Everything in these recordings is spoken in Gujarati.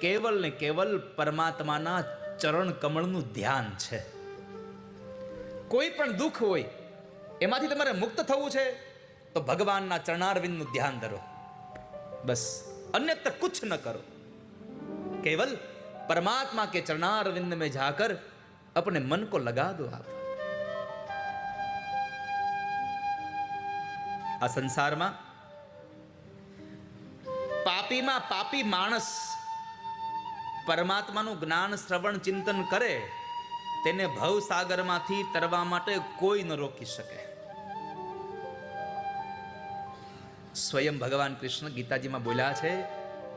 કેવલ ને કેવલ પરમાત્માના ચરણ કમળનું ધ્યાન છે. કોઈ પણ દુઃખ હોય એમાંથી તમારે મુક્ત થવું છે તો ભગવાનના ચરણારવિંદનું ધ્યાન ધરો, બસ અન્યત્ર કુછ ન કરો. केवल परमात्मा के चरणारविंद में जाकर अपने मन को लगा दो आप. आ संसार में पापी में पापी मानस परमात्मा નું જ્ઞાન શ્રવણ ચિંતન કરે તેને ભવ સાગર માંથી તરવા માટે કોઈ ન રોકી શકે. સ્વયં ભગવાન કૃષ્ણ ગીતાજીમાં બોલ્યા છે,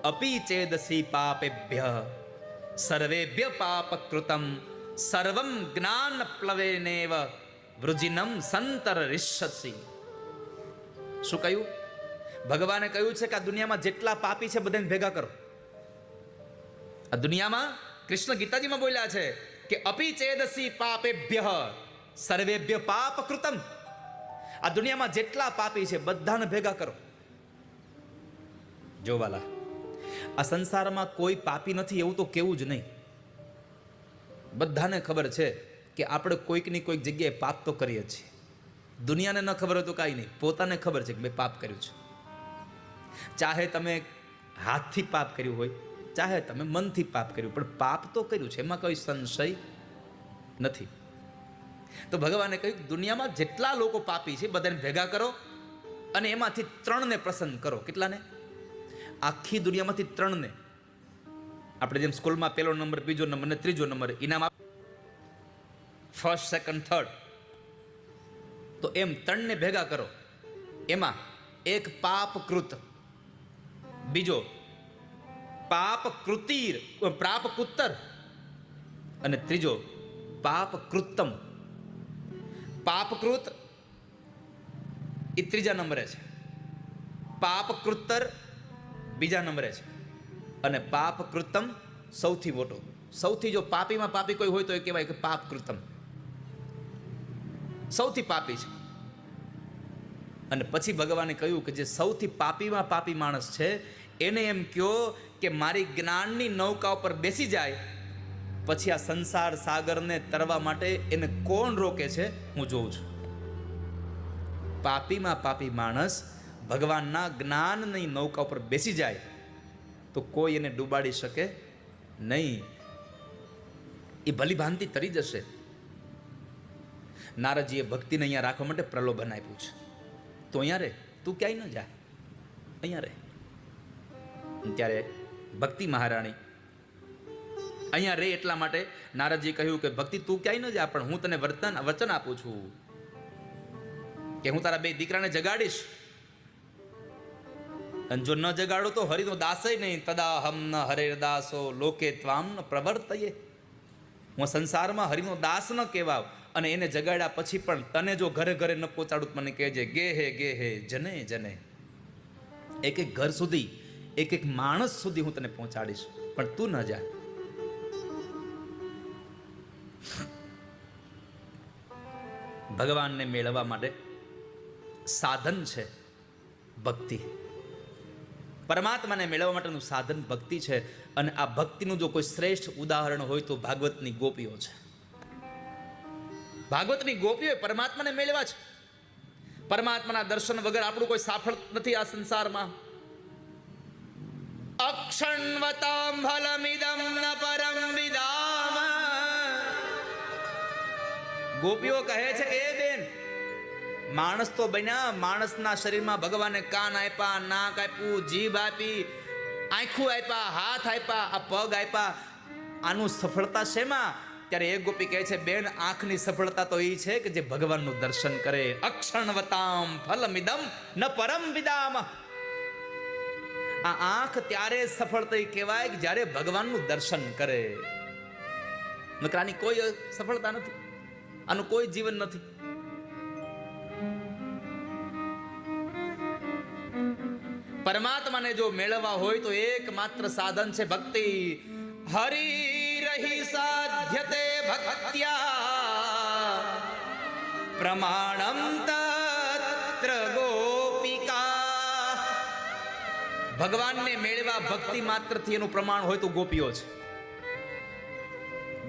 अपि चेदसि पापेभ्य सर्वेभ्य पापकृतं सर्वं ज्ञान प्लवेनेव वृजिनम संतर ऋषसि. શું કહ્યું? ભગવાને કહ્યું છે કે આ દુનિયામાં જેટલા પાપી છે બધાને ભેગા કરો. આ દુનિયામાં કૃષ્ણ ગીતાજીમાં બોલ્યા છે કે अपि चेदसि पापेभ्य सर्वेभ्य पापकृतं. આ દુનિયામાં જેટલા પાપી છે બધાને ભેગા કરો. જોવાલા, આ સંસારમાં કોઈ પાપી નથી એવું તો કેવું જ નહીં. બધાને ખબર છે કે આપણે કોઈકની કોઈક જગ્યાએ પાપ તો કરીએ છીએ. દુનિયાને ન ખબર હોય તો કાંઈ નહીં, પોતાને ખબર છે કે મેં પાપ કર્યું છે. ચાહે તમે હાથથી પાપ કર્યું હોય, ચાહે તમે મનથી પાપ કર્યું, પણ પાપ તો કર્યું છે, એમાં કોઈ સંશય નથી. તો ભગવાને કહ્યું દુનિયામાં જેટલા લોકો પાપી છે બધાને ભેગા કરો અને એમાંથી 3 ને પસંદ કરો. કેટલાને? આખી દુનિયામાંથી 3 ને. આપણે જેમ સ્કૂલમાં 1લો નંબર, 2જો નંબર ને 3જો નંબર ઇનામ આપ, ફર્સ્ટ, સેકન્ડ, થર્ડ, તો એમ 3 ને ભેગા કરો. એમાં એક પાપકૃત, બીજો પાપકૃત્તર અને ત્રીજો પાપકૃત્તમ. પાપકૃત એ 3જા નંબરે છે, પાપકૃત્તર બીજા નંબરે છે અને પાપકૃતમ સૌથી મોટો. સૌથી જો પાપીમાં પાપી કોઈ હોય તો એ કહેવાય કે પાપકૃતમ, સૌથી પાપી છે. અને પછી ભગવાને કહ્યું કે જે સૌથી પાપીમાં પાપી માણસ છે એને એમ કહો કે મારી જ્ઞાનની નૌકા ઉપર બેસી જાય, પછી આ સંસાર સાગરને તરવા માટે એને કોણ રોકે છે હું જોઉં છું. પાપીમાં પાપી માણસ ભગવાનના જ્ઞાનની નૌકા ઉપર બેસી જાય તો કોઈ એને ડૂબાડી શકે નહીં. એ ભલી ભાંતિ તરી જશે. નારદજીએ ભક્તિને અહીંયા રાખવા માટે પ્રલોભન આપ્યું છે. તો અહીંયા રે, તું ક્યાંય ન જા, અહીંયા રે. ત્યારે ભક્તિ મહારાણી અહીંયા રે એટલા માટે નારદજી કહ્યું કે ભક્તિ તું ક્યાંય ન જા, પણ હું તને વચન આપું છું કે હું તારા 2 દીકરાને જગાડીશ. અને જો ન જગાડો તો હરિનો દાસય નહીં. તદાહમ ન હરેર્દાસો લોકે ત્વામ ન પ્રવર્તયે. હું સંસારમાં હરિનો દાસ ન કહેવાવ અને એને જગાડ્યા પછી પણ તને જો ઘરે ઘરે ન પહોંચાડું મને કહેજે ગે હે જને જને. એક એક ઘર સુધી, એક એક માણસ સુધી હું તને પહોંચાડીશ, પણ તું ન જા. ભગવાનને મેળવવા માટે સાધન છે ભક્તિ. પરમાત્માને મેળવવા માટેનું સાધન ભક્તિ છે. અને આ ભક્તિનું જો કોઈ શ્રેષ્ઠ ઉદાહરણ હોય તો ભાગવતની ગોપીઓ છે. ભાગવતની ગોપીઓ પરમાત્માને મેળવ્યા છે. પરમાત્માના દર્શન વગર આપણું કોઈ સફળ નથી આ સંસારમાં. અક્ષણવતામ ફલમિદમ ન પરમ વિદામ. ગોપીઓ કહે છે કે એ બેન, માણસ તો બન્યા, માણસના શરીરમાં ભગવાને કાન આપ્યા, નાક આપ્યું, જીભ આપી, આંખું આપ્યા, હાથ આપ્યા, આ પગ આપ્યા, આનું સફળતા શેમાં? ત્યારે એક ગોપી કહે છે બેન, આંખની સફળતા તો એ છે કે જે ભગવાનનું દર્શન કરે. અક્ષણવતામ ફલમિદમ ન પરમ વિદામ. આ આંખ ત્યારે સફળ થઈ કહેવાય કે જ્યારે ભગવાનનું દર્શન કરે. નકર આની કોઈ સફળતા નથી, આનું કોઈ જીવન નથી. પરમાત્માને જો મેળવવા હોય તો એકમાત્ર સાધન છે ભક્તિ. હરિ રહી સાધ્યતે ભક્ત્યા પ્રમાણમ તત્ર ગોપિકા. ભગવાનને મેળવા ભક્તિ માત્રથી એનું પ્રમાણ હોય તો ગોપીઓ છે.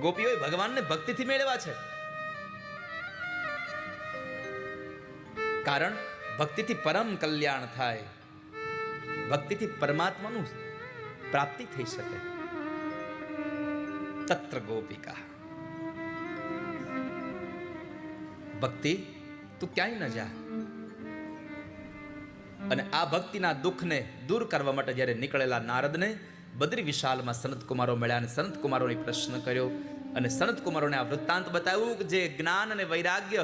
ગોપીઓ ભગવાનને ભક્તિથી મેળવા છે. કારણ ભક્તિથી પરમ કલ્યાણ થાય, ભક્તિથી પરમાત્માનું પ્રાપ્તિ થઈ શકે. તત્ર ગોપિકા. ભક્તિ તું ક્યાંય ન જા. અને આ ભક્તિના દુઃખને દૂર કરવા માટે જ્યારે નીકળેલા નારદને બદ્રી વિશાલમાં સનત કુમારો મળ્યા અને સનત કુમારોને પ્રશ્ન કર્યો અને સનત કુમારોને આ વૃત્તાંત બતાવ્યું કે જે જ્ઞાન અને વૈરાગ્ય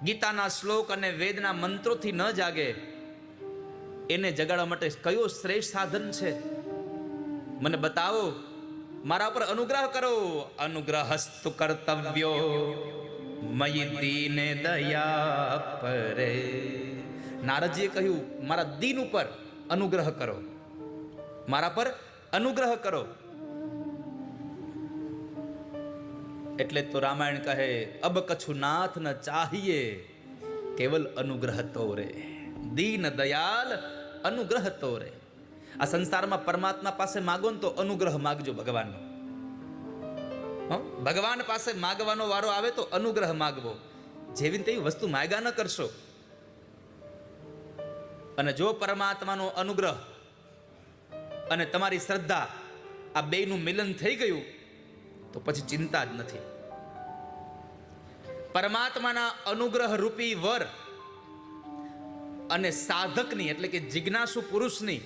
ગીતાના શ્લોક અને વેદના મંત્રોથી ન જાગે એને જગાડવા માટે કયો શ્રેષ્ઠ સાધન છે મને બતાવો, મારા પર અનુગ્રહ કરો. અનુગ્રહસ્તુ કર્તવ્યો મયિ દીને દયા પરે. નારદજીએ કહ્યું મારા દીન ઉપર અનુગ્રહ કરો, મારા પર અનુગ્રહ કરો. એટલે તો રામાયણ કહે અબ કछु નાથ ન ચાહીએ કેવલ અનુગ્રહ તો રે. દીન દયાલ અનુગ્રહ તો રે. આ સંસારમાં પરમાત્મા પાસે માગો ને તો અનુગ્રહ માગજો ભગવાનનો. ભગવાન પાસે માગવાનો વારો આવે તો અનુગ્રહ માગવો. જેવી તેવી વસ્તુ માગ્યા ન કરશો. અને જો પરમાત્માનો અનુગ્રહ અને તમારી શ્રદ્ધા આ બેયનું મિલન થઈ ગયું તો પછી ચિંતા જ નથી. પરમાત્માના અનુગ્રહ રૂપી વર અને સાધકની એટલે કે જિજ્ઞાસુ પુરુષની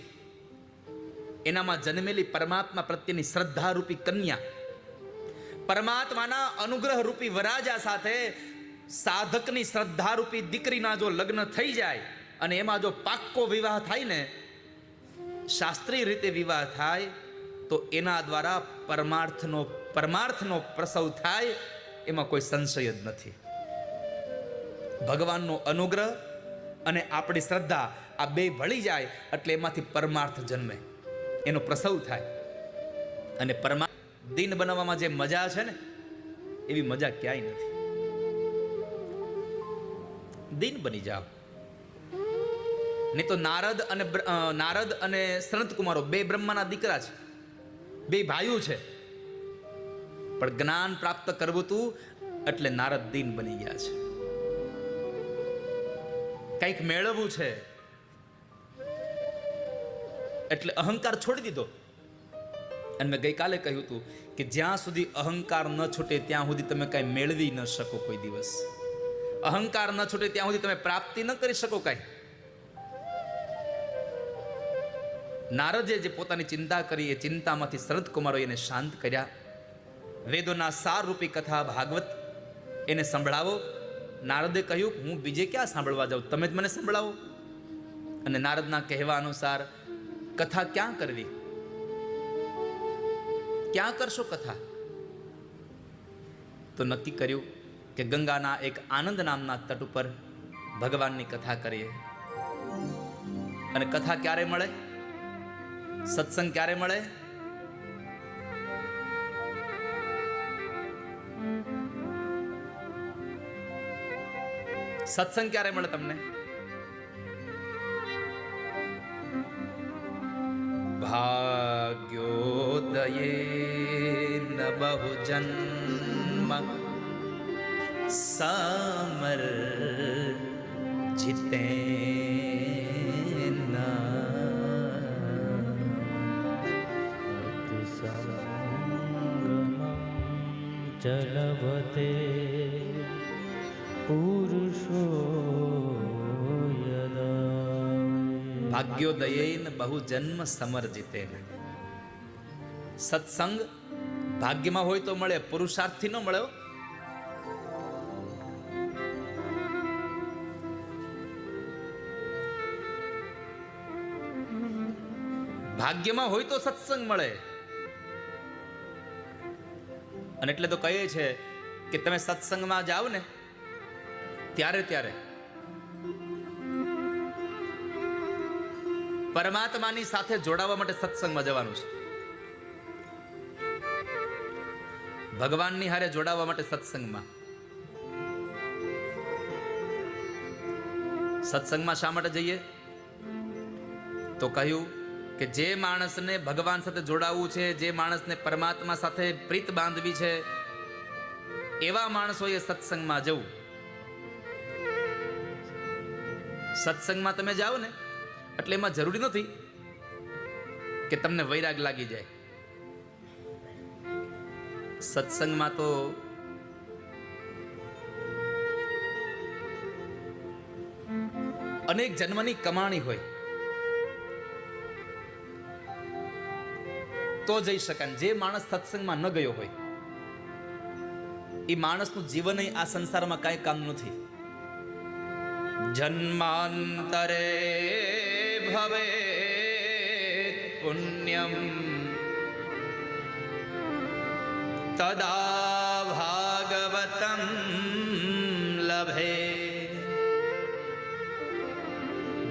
એનામાં જન્મેલી પરમાત્મા પ્રત્યેની શ્રદ્ધા રૂપી કન્યા, પરમાત્માના અનુગ્રહ રૂપી વરાજા સાથે સાધકની શ્રદ્ધા રૂપી દીકરીના જો લગ્ન થઈ જાય અને એમાં જો પાક્કો વિવાહ થાય ને, શાસ્ત્રીય રીતે વિવાહ થાય તો એના દ્વારા પરમાર્થનો પ્રસવ થાય, એમાં કોઈ સંશય જ નથી. ભગવાનનો અનુગ્રહ અને આપણી શ્રદ્ધા આ બે ભળી જાય એટલે એમાંથી પરમાર્થ જન્મે, એનો પ્રસવ થાય. અને દીન બનાવવામાં જે મજા છે ને એવી મજા ક્યાંય નથી. દીન બની જાઓ. નહીં તો નારદ અને સનત કુમારો બે બ્રહ્માના દીકરા છે, બે ભાઈઓ છે, પણ જ્ઞાન પ્રાપ્ત કરવું તું એટલે નારદ દીન બની ગયા છે. કંઈક મેળવવું છે એટલે અહંકાર છોડી દીધો. અને મેં ગઈકાલે કહ્યું હતું કે જ્યાં સુધી અહંકાર ન છૂટે ત્યાં સુધી તમે કઈ મેળવી ન શકો. કોઈ દિવસ અહંકાર ન છૂટે ત્યાં સુધી તમે પ્રાપ્તિ ન કરી શકો કઈ. નારદે જે પોતાની ચિંતા કરી એ ચિંતામાંથી સનત કુમારો એને શાંત કર્યા. વેદોના સાર રૂપી કથા ભાગવત એને સંભળાવો. નારદે કહ્યું હું બીજે ક્યાં સાંભળવા જાઉં, તમે જ મને સંભળાવો. અને નારદના કહેવા અનુસાર કથા ક્યાં કરવી, ક્યાં કરશો કથા? તો નક્કી કર્યું કે ગંગાના એક આનંદ નામના તટ ઉપર ભગવાનની કથા કરીએ. અને કથા ક્યારે મળે, સત્સંગ ક્યારે મળે? સત્સંગ ક્યારે મળે તમને? ભાગ્યોદયે ન બહુ જન્મ સમર જીતે ચલવતે પુરુષો ભાગ્યોદયેન બહુ જન્મ સમર્જિતેન. સત્સંગ ભાગ્યમાં હોય તો મળે, પુરુષાર્થથી ન મળે. ભાગ્યમાં હોય તો સત્સંગ મળે. અને એટલે તો કહે છે કે તમે સત્સંગમાં જાઓ ને ત્યારે પરમાત્માની સાથે જોડાવા માટે સત્સંગમાં જવાનું છે. ભગવાનની હારે જોડાવા માટે સત્સંગમાં. સત્સંગમાં શા માટે જઈએ? તો કહ્યું કે જે માણસને ભગવાન સાથે જોડાવવું છે, જે માણસને પરમાત્મા સાથે પ્રીત બાંધવી છે, એવા માણસોએ સત્સંગમાં જવું. સત્સંગમાં તમે જાઓ ને એટલે એમાં જરૂરી નથી કે તમને વૈરાગ લાગી જાય. સત્સંગમાં તો અનેક જન્મની કમાણી હોય તો જઈ શકાય. જે માણસ સત્સંગમાં ન ગયો હોય એ માણસનું જીવન આ સંસારમાં કાંઈ કામ નથી. જન્માંતરે ભવે પુણ્યમ તદા ભાગવતમ લભે.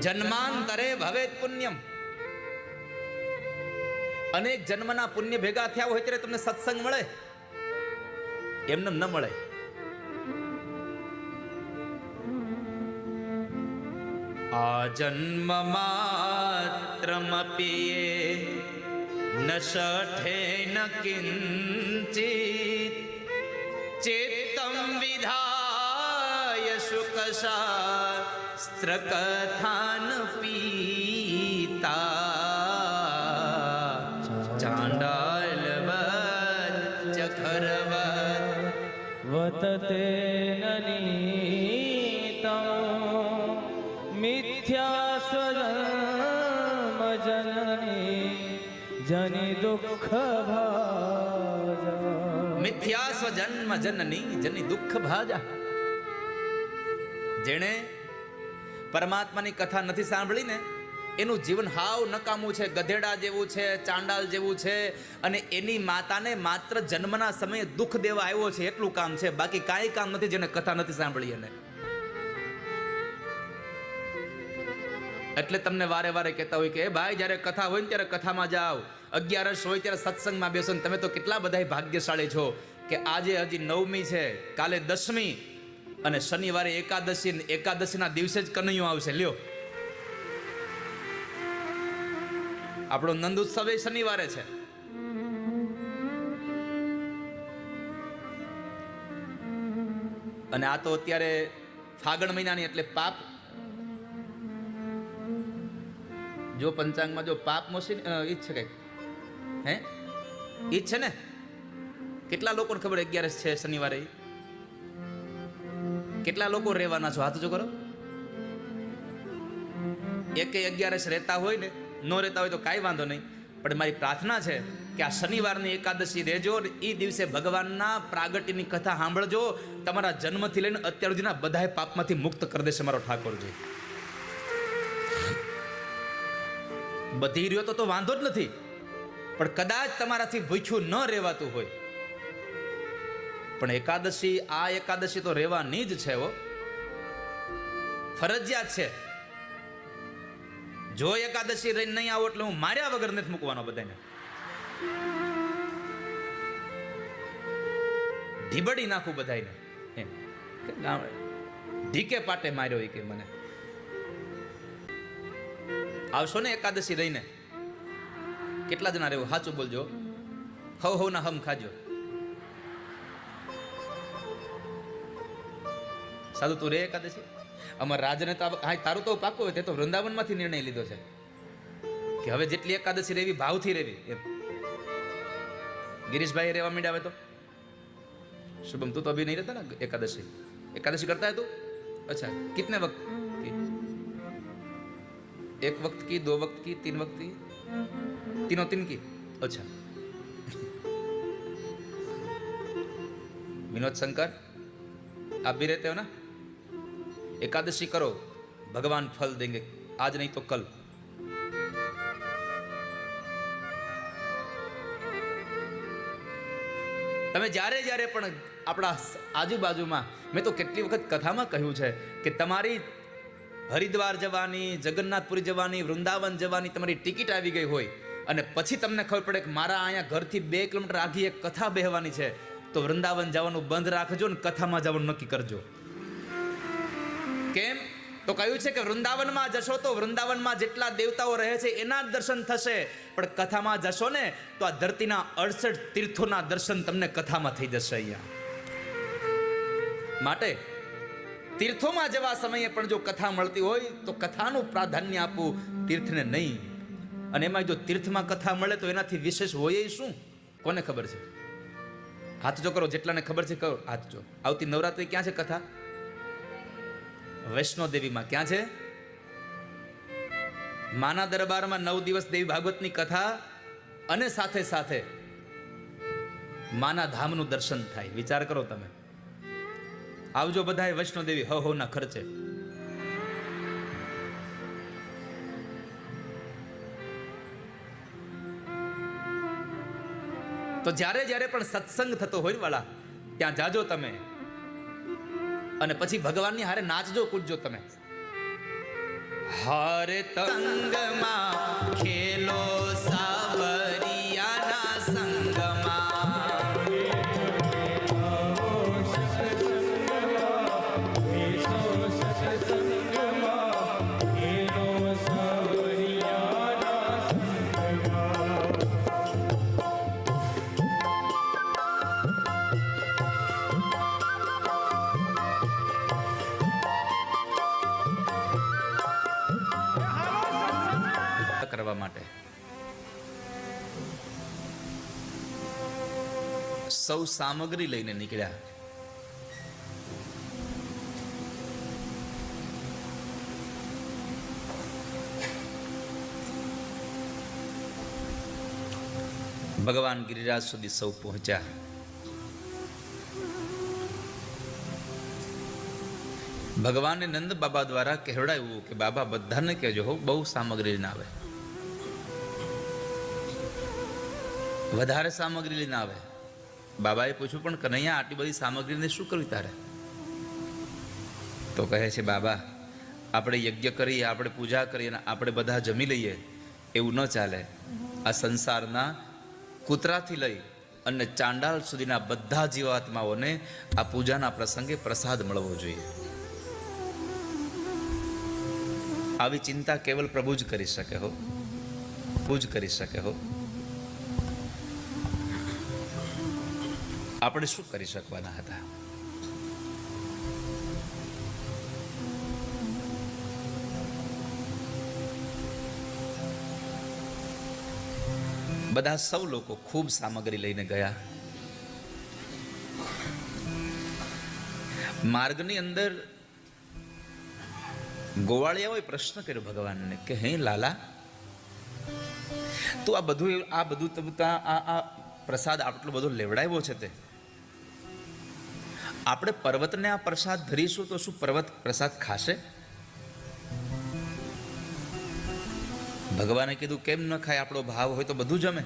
જન્માંતરે ભવે પુણ્યમ. અનેક જન્મના પુણ્ય ભેગા થયા હોય ત્યારે તમને સત્સંગ મળે, એમને ન મળે. આ જન્મ માત્રમપી ન શઠે ન કિંચિત ચેતમ વિધાય શુકશાસ્ત્ર કથાન પીતા ચાંડાલવત ચખરવત વતતે નીતમ મિથ્યા સ્વજન્મ જનની જનિ દુઃખ ભાજા. મિથ્યા સ્વજન્મ જનની જનિ દુઃખ ભાજા. જેણે પરમાત્માની કથા નથી સાંભળી ને એનું જીવન હાવ નકામું છે, ગધેડા જેવું છે, ચાંડાલ જેવું છે. અને એની માતાને માત્ર જન્મના સમયે દુઃખ દેવા આવ્યો છે એટલું કામ છે, બાકી કાંઈ કામ નથી જેને કથા નથી સાંભળી એને. એટલે તમને વારે વારે કહેતા હોય કે ભાઈ જ્યારે કથા હોય ને ત્યારે કથામાં જાઓ, 11 હોય ત્યારે સત્સંગમાં બેસો. તમે તો કેટલા બધા ભાગ્યશાળી છો કે આજે હજી 9મી છે, કાલે 10મી અને શનિવારે એકાદશી. એકાદશીના દિવસે જ કનૈયો આવશે. લ્યો, આપણો નંદ ઉત્સવ એ શનિવારે છે. અને આ તો અત્યારે ફાગણ મહિનાની એટલે પાપ. જો પંચાંગમાં જો પાપ મોસી ઈ જ છે કઈ, હે ઈ જ છે ને. કેટલા લોકોને ખબર 11 છે શનિવારે? કેટલા લોકો રહેવાના છો? હાથ જો કરો. એકે 11 રહેતા હોય ને, ન રહેતા હોય તો કાંઈ વાંધો નહીં, પણ મારી પ્રાર્થના છે કે આ શનિવારની એકાદશી રહેજો. એ દિવસે ભગવાનના પ્રાગટ્યની કથા સાંભળજો. તમારા જન્મથી લઈને અત્યાર સુધીના બધા પાપમાંથી મુક્ત કરી દેશે મારો ઠાકોરજી. બધી રહ્યો તો વાંધો જ નથી, પણ કદાચ તમારાથી ભૂખ્યું ન રહેવાતું હોય, પણ એકાદશી, આ એકાદશી તો રહેવાની જ છે. ફરજિયાત છે. જો એકાદશી રહીને નહીં આવો એટલે હું માર્યા વગર નથી મૂકવાનો બધાને. ઢીબડી નાખું બધાને. ઢીકે પાટે માર્યો કે મને. આવશો ને એકાદશી રહીને? કેટલા જણા રહેવું? સાચું બોલજો. હવ ના હમ ખાજો. સાધુ તું રે એકાદશી? અમારા રાજને તો તારું તો પાકું હોય, તે તો વૃંદાવનમાંથી નિર્ણય લીધો છે કે હવે જેટલી એકાદશી રહેવી ભાવથી રહેવી એમ. ગિરીશભાઈ રહેવા માંડ્યા. હવે તો શુભમ તું તો અભી નહીં રહેતા ને એકાદશી? एकादशी करता है तू? अच्छा, कितने वक्त की? 1 वक्त की, 2 वक्त की, 3 वक्त की? तीनों 3 की? अच्छा। विनोद शंकर, आप भी रहते हो ना? एकादशी करो, भगवान फल देंगे, आज नहीं तो कल। તમે જ્યારે જ્યારે પણ આપણા આજુબાજુમાં, મેં તો કેટલી વખત કથામાં કહ્યું છે કે તમારી હરિદ્વાર જવાની, જગન્નાથપુરી જવાની, વૃંદાવન જવાની તમારી ટિકિટ આવી ગઈ હોય અને પછી તમને ખબર પડે કે મારા અહીંયા ઘરથી 2 કિલોમીટર આગી એક કથા બેહવાની છે, તો વૃંદાવન જવાનું બંધ રાખજો ને કથામાં જવાનું નક્કી કરજો. કેમ તો કહ્યું છે કે વૃંદાવનમાં જશો તો વૃંદાવનમાં જેટલા દેવતાઓ રહે છે એના જ દર્શન થશે, પણ કથામાં જશો ને તો આ ધરતીના 68 તીર્થોના દર્શન તમને કથામાં થઈ જશે અહીંયા. માટે તીર્થોમાં જવા સમયે પણ જો કથા મળતી હોય તો કથાનું પ્રાધાન્ય આપવું, તીર્થને નહીં. અને એમાં જો તીર્થમાં કથા મળે તો એનાથી વિશેષ હોય શું? કોને ખબર છે? હાથ જો કરો, જેટલાને ખબર છે કરો હાથ જો. આવતી નવરાત્રી ક્યાં છે કથા? વૈષ્ણોદેવીમાં. ક્યાં છે? માના દરબારમાં 9 દિવસ દેવી ભાગવતની કથા અને સાથે સાથે માના ધામનું દર્શન થાય. વિચાર કરો તમે. આવજો બધાએ વૈષ્ણોદેવી હવના ખર્ચે. તો જ્યારે જ્યારે પણ સત્સંગ થતો હોય વાળા, ત્યાં જાજો તમે અને પછી ભગવાનની હારે નાચજો, કૂદજો તમે. હારે તંગમાં ખેલો સાવરિયાના સંગમાં, કરવા માટે સૌ સામગ્રી લઈને નીકળ્યા. ભગવાન ગિરિરાજ સુધી સૌ પહોંચ્યા. ભગવાને નંદ બાબા દ્વારા કહેવડાવ્યું કે બાબા બધાને કહેજો હો, બહુ સામગ્રી લઈને આવે, વધારે સામગ્રી લઈને આવે. બાબાએ પૂછ્યું પણ કનૈયા આટલી બધી સામગ્રીને શું કરવી તારે? તો કહે છે બાબા આપણે યજ્ઞ કરીએ, આપણે પૂજા કરીએ અને આપણે બધા જમી લઈએ એવું ન ચાલે. આ સંસારના કૂતરાથી લઈ અને ચાંડાલ સુધીના બધા જીવાત્માઓને આ પૂજાના પ્રસંગે પ્રસાદ મળવો જોઈએ. આવી ચિંતા કેવલ પ્રભુ જ કરી શકે હો, પ્રભુ જ કરી શકે હો. આપણે શું કરી શકવાના હતા? બધા સૌ લોકો ખૂબ સામગ્રી લઈને ગયા. માર્ગની અંદર ગોવાળિયાઓએ પ્રશ્ન કર્યો ભગવાનને કે હે લાલા, તું આ બધું આ પ્રસાદ આટલો બધો લેવડાવ્યો છે, તે આપણે પર્વતને આ પ્રસાદ ધરીશું તો શું પર્વત પ્રસાદ ખાશે? ભગવાને કીધું કેમ ન ખાય? આપણો ભાવ હોય તો બધું જમે.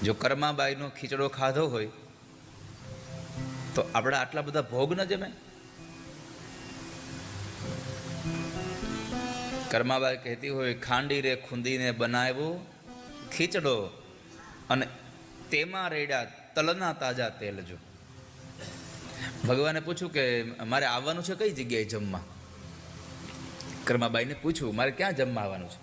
જો કર્માબાઈનો ખીચડો ખાધો હોય તો આપણે આટલા બધા ભોગ ન જમે. કર્માબાઈ કહેતી હોય ખાંડી રે ખૂંદીને બનાવ્યો ખીચડો અને તેમાં રેડ્યા તલના તાજા તેલ. જો ભગવાને પૂછ્યું કે મારે આવવાનું છે કઈ જગ્યાએ જમવા? કર્માબાઈને પૂછ્યું મારે ક્યાં જમવા આવવાનું છે?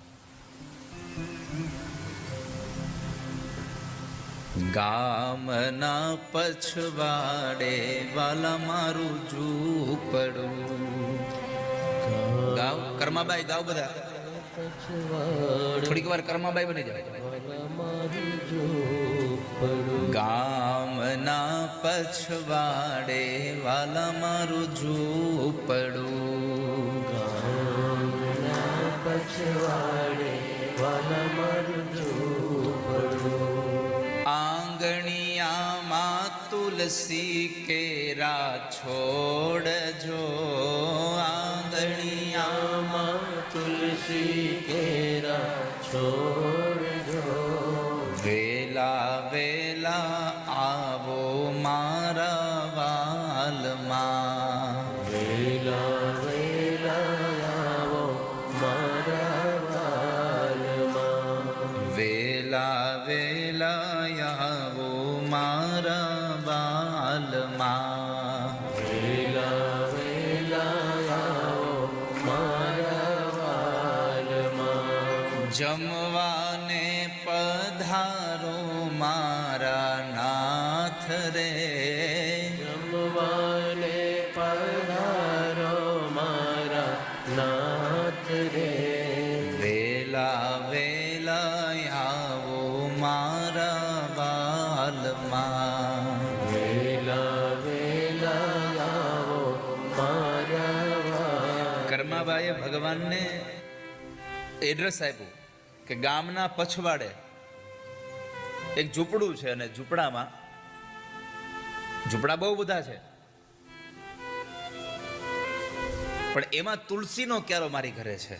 ગામના પછવાડે વાલા મારું ઝૂંપડું. ગાવ કર્માબાઈ, ગાવ બધા. થોડીક વાર કર્માબાઈ બની જાય. ગામના પછવાડે વાલા મારું ઝૂંપડું. ગામના પછવાડે વાલા મારું ઝૂંપડું. આંગણિયામાં તુલસી કેરા છોડજો. આંગણિયામાં તુલસી કેરા છોડજો. વેલા વેલા આવો મારા વાલમાં. વેલા વેલા આવો મારા વાલમાં. વેલા વેલા આવો મારા જમવાને પધારો મારા નાથ રે, જમવાને પધારો મારા નાથ રે, વેલા વેલા આવો મારા બાલમાં, વેલા વેલા આવો મારા. કર્માબાઈએ ભગવાનને એડ્રેસ આપ્યું કે ગામના પછવાડે એક ઝૂંપડું છે અને ઝૂંપડા બહુ બધા છે, પણ એમાં તુલસીનો ક્યારો મારી ઘરે છે,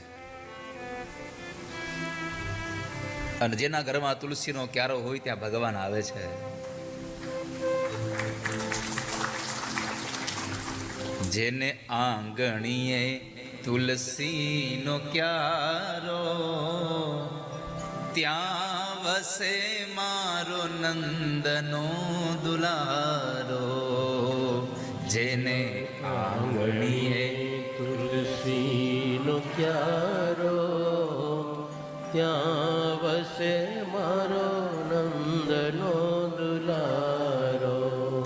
અને જેના ઘરમાં તુલસીનો ક્યારો હોય ત્યાં ભગવાન આવે છે. જેને આંગણીએ તુલસીનો ક્યારો, ત્યાં વસે મારો નંદનો દુલારો. જેને આંગણીએ તુલસીનો ક્યારો, ત્યાં વસે મારો નંદનો દુલારો.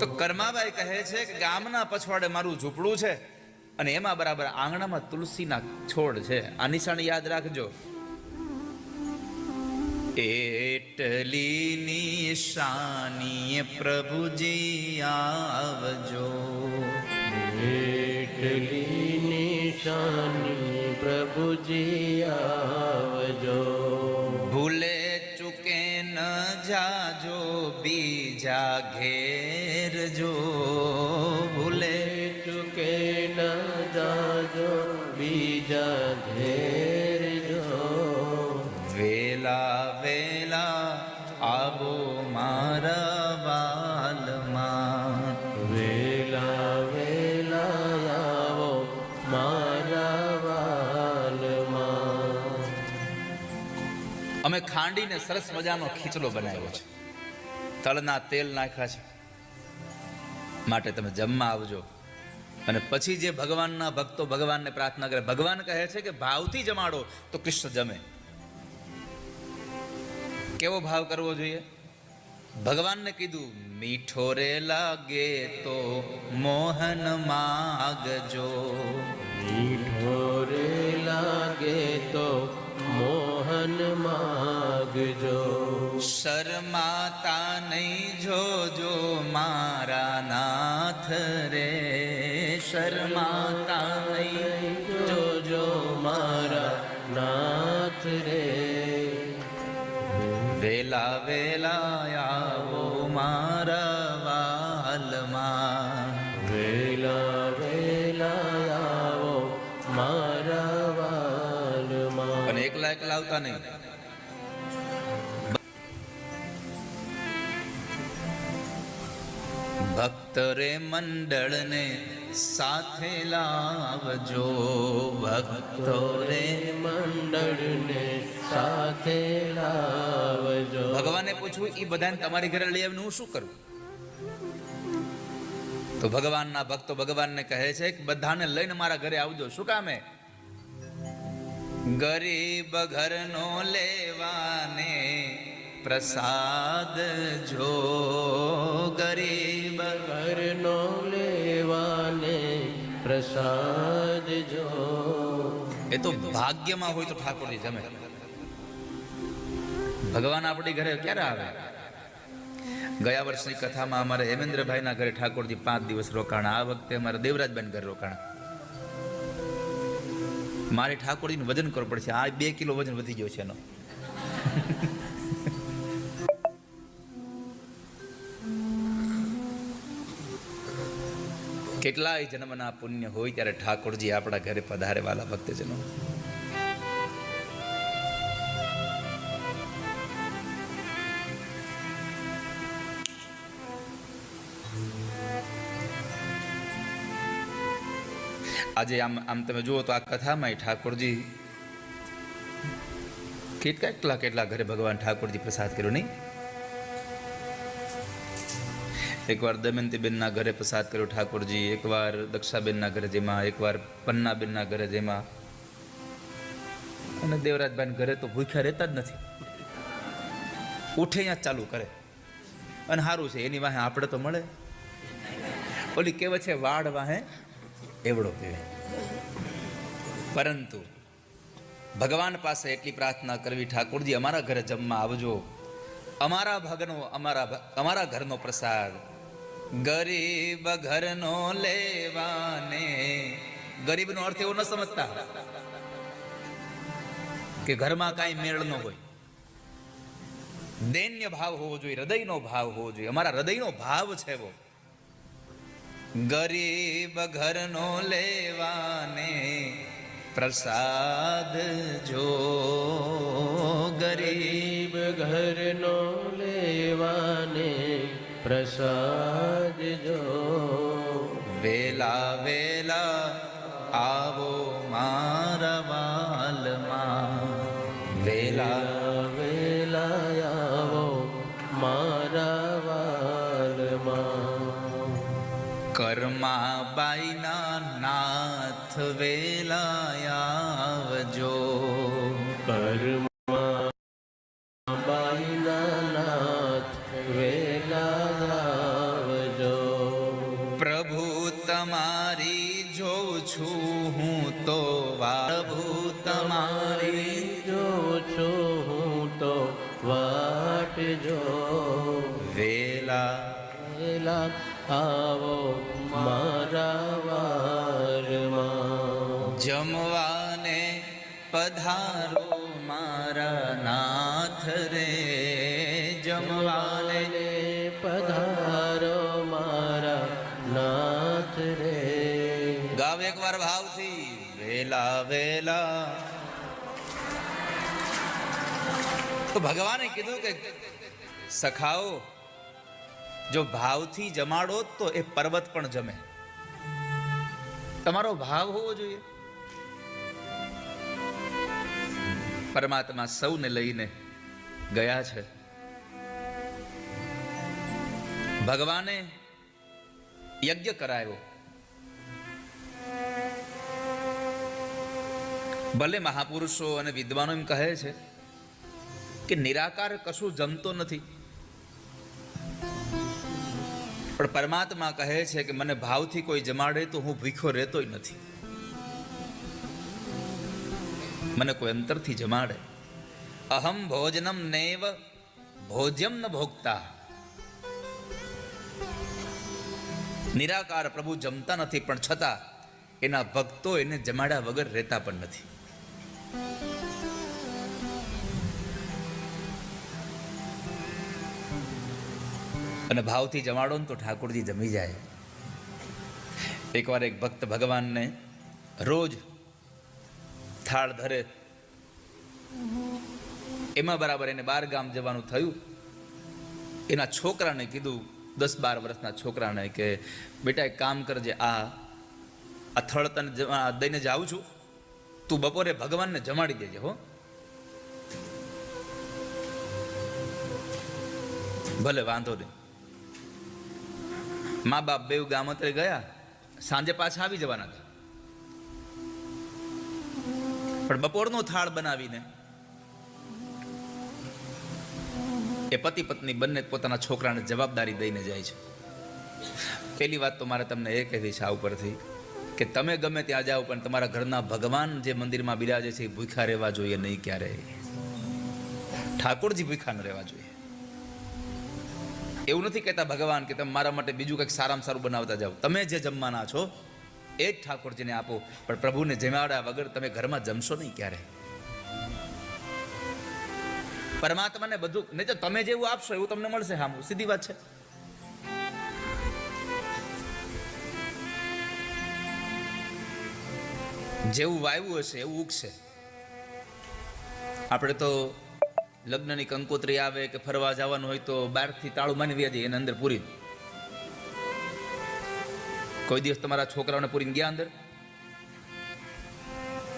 તો કર્માબાઈ કહે છે કે ગામના પછવાડે મારું ઝૂંપડું છે અને એમાં બરાબર આંગણામાં તુલસીના છોડ છે. આ નિશાન યાદ રાખજો. એટલી નિશાની પ્રભુજી આવજો, એટલી નિશાની પ્રભુજી આવજો. ભૂલે ચૂકે ન જાજો બીજા ઘેર જો, ભૂલે ચૂકે ન જાજો બીજા ઘેર જો. વેલા વેલા આવો મારા વાલમાં, વેલા વેલા આવો મારા વાલમાં. અમે ખાંડીને સરસ મજાનો ખીચડો બનાવ્યો છે, તળના તેલ નાખ્યા છે, માટે તમે જમવા આવજો. અને પછી જે ભગવાનના ભક્તો ભગવાનને પ્રાર્થના કરે, ભગવાન કહે છે કે ભાવથી જમાડો તો કૃષ્ણ જમે. કેવો ભાવ કરવો જોઈએ? ભગવાનને કીધું મીઠો રે લાગે તો મોહન માગજો, મીઠો રે લાગે તો મોહન માગજો. શરમાતા નહીં જોજો મારા નાથ રે, શરમાતા નહીં જોજો મારા નાથ રે. વેલા વેલા આવો મારા વાલમાં, વેલા વેલા આવો મારા વાલમાં. પણ એકલા એકલા આવતા નહીં. ભક્ત રે મંડળને સાથે લાવજો, ભક્તો રે મંડળને સાથે લાવજો. ભગવાને પૂછ્યું એ બધાને તમારી ઘરે લઈ આવીને હું શું કરું? તો ભગવાનના ભક્તો ભગવાનને કહે છે કે બધાને લઈને મારા ઘરે આવજો. શું કામે? ગરીબ ઘરનો લેવાને પ્રસાદ જો, ગરીબ ઘરનો લેવાને પ્રસાદ જો. એ તો ભાગ્યમાં હોય તો ઠાકોરજી જમે. ભગવાન આપણી ઘરે ક્યારે આવે? ગયા વર્ષની કથામાં અમારે હેમેન્દ્રભાઈના ઘરે ઠાકોરજી 5 દિવસ રોકાણા. આ વખતે અમારે દેવરાજભાઈ ઘરે રોકાણા. મારે ઠાકોરજીનું વજન કરવું પડશે. આ 2 કિલો વજન વધી ગયો છે એનો. કેટલાય જન્મના પુણ્ય હોય ત્યારે ઠાકોરજી આપણા ઘરે પધારે. વાલા ભક્તજનો, આજે આમ તમે જુઓ તો આ કથામાં ઠાકોરજી કેટલા કેટલા ઘરે ભગવાન ઠાકોરજી પ્રસાદ કર્યો નહીં. એકવાર દમયંતીબેનના ઘરે પ્રસાદ કર્યો ઠાકોરજી, એકવાર દક્ષાબેનના ઘરે જેમાં, એકવાર પન્નાબેનના ઘરે જેમાં, અને દેવરાજભાઈ ઘરે તો ભૂખ્યા રહેતા જ નથી, ઉઠે અહીંયા ચાલુ કરે. અને સારું છે, એની વાહે આપણે તો મળે. ઓલી કહેવત છે, વાડ વાહે એવડો પીવે. પરંતુ ભગવાન પાસે એટલી પ્રાર્થના કરવી, ઠાકોરજી અમારા ઘરે જમવા આવજો, અમારા ઘરનો પ્રસાદ ગરીબ ઘરનો લેવાને. ગરીબનો અર્થ એવો ન સમજતા કે ઘરમાં કાંઈ મેળ ન હોય. દૈન્ય ભાવ હોવો જોઈએ, હૃદયનો ભાવ હોવો જોઈએ. અમારા હૃદયનો ભાવ છે એવો. ગરીબ ઘરનો લેવાને પ્રસાદ જો, ગરીબ ઘરનો લેવાને પ્રસાદ જો. વેલા વેલા આવો મારા વાલમાં, વેલા વેલા આવો મારા વાલમાં. કર્મા બાઈના નાથ વેલા આવજો, કર્મા બાઈના નાથ વેલા આવજો. પ્રભુ તમારી જોઉં છું હું તો, પ્રભુ તમારી જો છું હું તો વાટ જો. વેલા વેલા આવો મારા વારમાં. જમવાને પધારો મારા નાથ રે, જમવાને જમવાને પધારો મારા નાથ રે. ગાવ એકવાર ભાવથી, વેલા વેલા. તો ભગવાને કીધું કે સખાઓ, જો ભાવથી જમાડો તો એ પર્વત પણ જમે. તમારો ભાવ હોવો જોઈએ. પરમાત્મા સૌને લઈને ગયા છે. ભગવાને યજ્ઞ કરાયો. ભલે મહાપુરુષો અને વિદ્વાનો એમ કહે છે કે નિરાકાર કશું જમતો નથી, પણ પરમાત્મા કહે છે કે મને ભાવથી કોઈ જમાડે તો હું ભૂખ્યો રહેતોય નથી. મને કોઈ અંતરથી જમાડે. અહમ ભોજનમ નૈવ ભોજ્યમ ન ભોગતા. નિરાકાર પ્રભુ જમતા નથી, પણ છતાં એના ભક્તો એને જમાડ્યા વગર રહેતા પણ નથી. અને ભાવથી જમાડો ને તો ઠાકોરજી જમી જાય. એકવાર એક ભક્ત ભગવાનને રોજ થાળ ધરે, એમાં બરાબર એને 12 ગામ જવાનું થયું. એના છોકરાને કીધું, 10-12 વર્ષના છોકરાને, કે બેટા એક કામ કરજે, આ થળ તને દઈને જાઉં છું, તું બપોરે ભગવાનને જમાડી દેજે હો. ભલે વાંધો નહીં. મા બાપ બેવ ગામત્રે ગયા, સાંજે પાછા આવી જવાના હતા. પણ બપોરનો થાળ બનાવીને એ પતિ પત્ની બંને પોતાના છોકરાને જવાબદારી દઈને જાય છે. પહેલી વાત તો મારે તમને એ કહેવી છે આ ઉપરથી, કે તમે ગમે ત્યાં જાઓ પણ તમારા ઘરના ભગવાન જે મંદિરમાં બિરાજે છે એ ભૂખ્યા રહેવા જોઈએ નહીં ક્યારેય. ઠાકોરજી ભૂખ્યા ન રહેવા જોઈએ. એવું નથી કહેતા ભગવાન કે તમે મારા માટે બીજું કંઈક સારામાં સારું બનાવતા જાઓ. તમે જે જમવાના છો એ જ ઠાકોરજીને આપો, પણ પ્રભુને જમાડ્યા વગર તમે ઘરમાં જમશો નહીં ક્યારે. પરમાત્માને બધું નહીં તો તમે જેવું આપશો એવું તમને મળશે. હા, સીધી વાત છે. જેવું વાવ્યું હશે એવું ઉગશે. આપણે તો લગ્નની કંકોત્રી આવે કે ફરવા જવાનું હોય તો બહારથી તાળું માની વ્યા જઈએ, એના અંદર પૂરી. કોઈ દિવસ તમારા છોકરાઓને પૂરીને ગયા અંદર?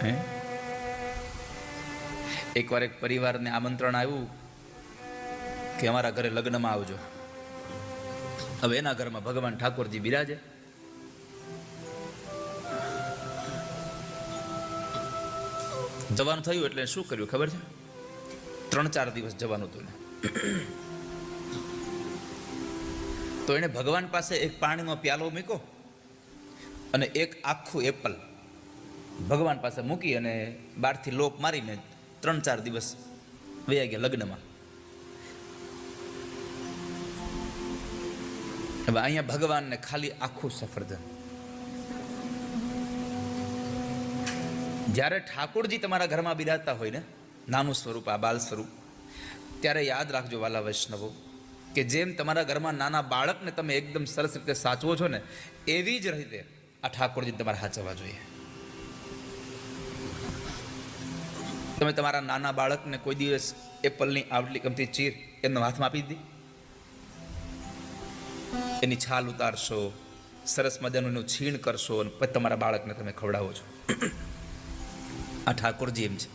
હે? એકવાર એક પરિવારને આમંત્રણ આવ્યું કે અમારા ઘરે લગ્નમાં આવજો. હવે એના ઘરમાં ભગવાન ઠાકોરજી બિરાજે. જવાનું થયું એટલે શું કર્યું ખબર છે? 3-4 દિવસ જવાનું હતું ને, તો એણે ભગવાન પાસે એક પાણીનો પ્યાલો મૂક્યો અને એક આખું એપલ ભગવાન પાસે મૂકી અને બહારથી લોક મારીને 3-4 દિવસ વયા ગયા લગ્નમાં. હવે અહીંયા ભગવાનને ખાલી આખું સફરજન. જ્યારે ઠાકોરજી તમારા ઘરમાં બિરાજતા હોય ને, નાનું સ્વરૂપ, આ બાલ સ્વરૂપ, ત્યારે યાદ રાખજો વાલા વૈષ્ણવો, કે જેમ તમારા ઘરમાં નાના બાળકને તમે એકદમ સરસ રીતે સાચવો છો ને, એવી જ રીતે આ ઠાકોરજી તમારે સાચવવા જોઈએ. તમે તમારા નાના બાળકને કોઈ દિવસ એપલની આવટલી કમથી ચીર એમનો હાથમાં આપી દીધી? એની છાલ ઉતારશો, સરસ મજાનું એનું છીણ કરશો અને પછી તમારા બાળકને તમે ખવડાવો છો. આ ઠાકોરજી એમ છે.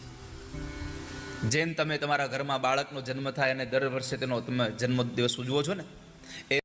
જેમ તમે તમારા ઘરમાં બાળકનો જન્મ થાય અને દર વર્ષે તેનો તમે જન્મ દિવસ ઉજવો છો ને, એ